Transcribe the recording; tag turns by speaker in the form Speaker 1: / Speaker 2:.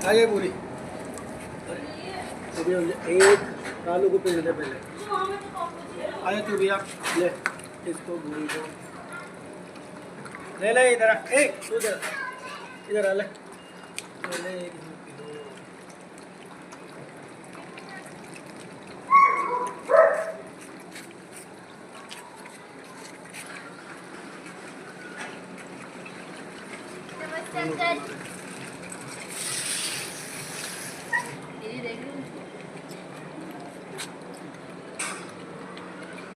Speaker 1: आगे पूरी एक आलू को पीने दे पहले। आया तू भी आप ले इसको भूल दो। ले ले इधर तू इधर आ ले ले
Speaker 2: नमस्ते अंकल।